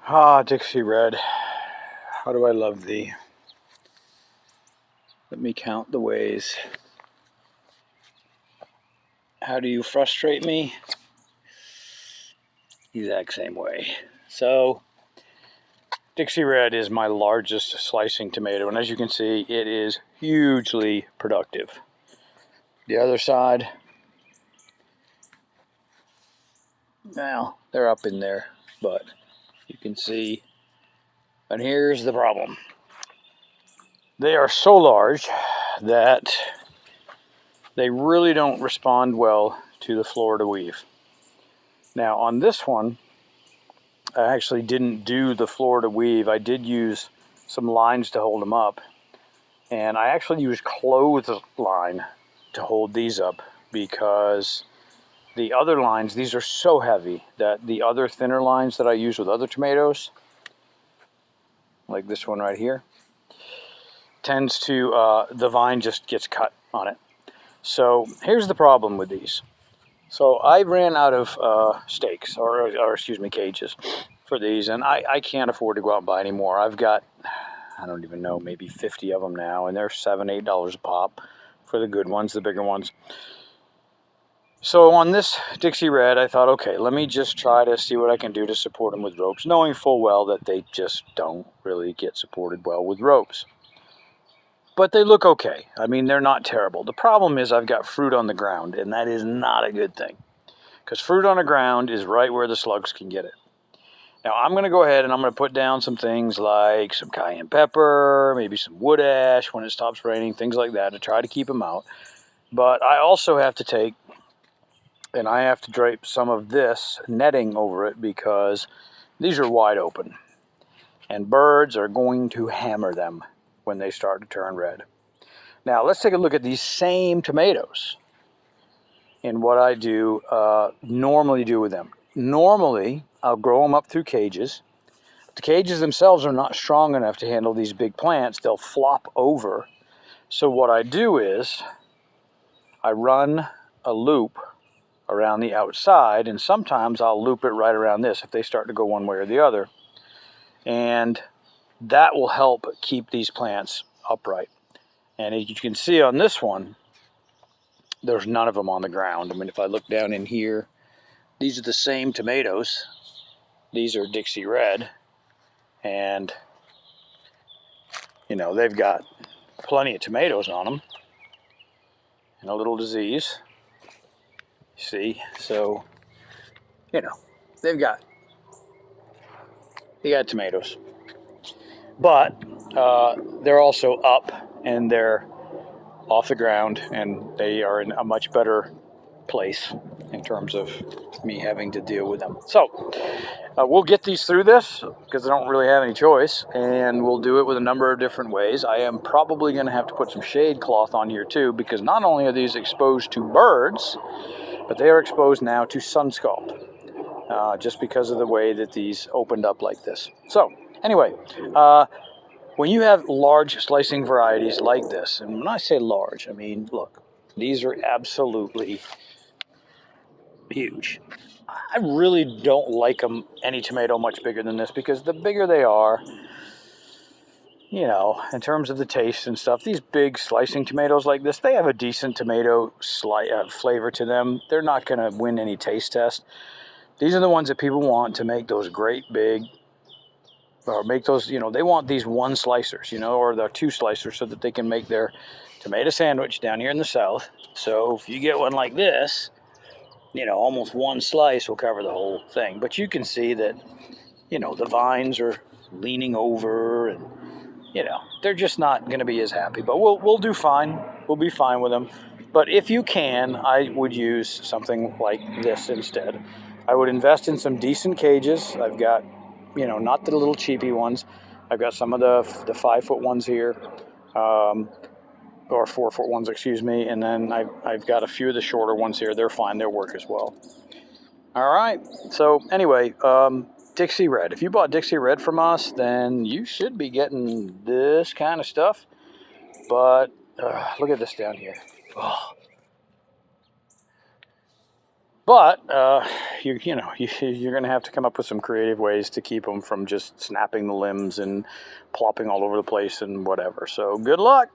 Ah, Dixie Red, how do I love thee? Let me count the ways. How do you frustrate me? Exact same way. So, Dixie Red is my largest slicing tomato, and as you can see, it is hugely productive. The other side, well, they're up in there, but you can see, and here's the problem. They are so large that they really don't respond well to the Florida weave. Now on this one, I actually didn't do the Florida weave. I did use some lines to hold them up, and I actually used clothesline to hold these up because the other lines, these are so heavy that the other thinner lines that I use with other tomatoes, like this one right here, tends to, the vine just gets cut on it. So here's the problem with these. So I ran out of stakes, or excuse me, cages for these, and I can't afford to go out and buy any more. I've got, I don't even know, maybe 50 of them now, and they're $7, $8 a pop for the good ones, the bigger ones. So on this Dixie Red, I thought, okay, let me just try to see what I can do to support them with ropes, knowing full well that they just don't really get supported well with ropes. But they look okay. I mean, they're not terrible. The problem is I've got fruit on the ground, and that is not a good thing, because fruit on the ground is right where the slugs can get it. Now I'm going to go ahead and I'm going to put down some things like some cayenne pepper, maybe some wood ash when it stops raining, things like that to try to keep them out. But I also have to take, and I have to drape some of this netting over it because these are wide open, and birds are going to hammer them when they start to turn red. Now let's take a look at these same tomatoes and what I do normally do with them. Normally, I'll grow them up through cages. The cages themselves are not strong enough to handle these big plants. They'll flop over. So what I do is I run a loop around the outside, and sometimes I'll loop it right around this if they start to go one way or the other. And that will help keep these plants upright. And as you can see on this one, there's none of them on the ground. I mean, if I look down in here, these are the same tomatoes. These are Dixie Red, and you know, they've got plenty of tomatoes on them and a little disease. See, so you know, they got tomatoes, but they're also up and they're off the ground, and they are in a much better place in terms of me having to deal with them. So we'll get these through this because I don't really have any choice, and we'll do it with a number of different ways. I am probably going to have to put some shade cloth on here too, because not only are these exposed to birds, but they are exposed now to sun scald, just because of the way that these opened up like this. So anyway, when you have large slicing varieties like this, and when I say large, I mean, look, these are absolutely huge. I really don't like any tomato much bigger than this, because the bigger they are, you know, in terms of the taste and stuff, these big slicing tomatoes like this, they have a decent tomato flavor to them. They're not going to win any taste test. These are the ones that people want to make those great big, or make those, you know, they want these one slicers, you know, or the two slicers, so that they can make their tomato sandwich down here in the South. So if you get one like this, you know, almost one slice will cover the whole thing. But you can see that, you know, the vines are leaning over, and, you know, they're just not going to be as happy. But we'll do fine. We'll be fine with them. But if you can, I would use something like this instead. I would invest in some decent cages. I've got, you know, not the little cheapy ones. I've got some of the 5-foot ones here. Or 4-foot ones, excuse me, and then I've got a few of the shorter ones here. They're fine, they'll work as well. All right, so anyway, Dixie Red. If you bought Dixie Red from us, then you should be getting this kind of stuff. But look at this down here. Oh. But you're going to have to come up with some creative ways to keep them from just snapping the limbs and plopping all over the place and whatever. So good luck.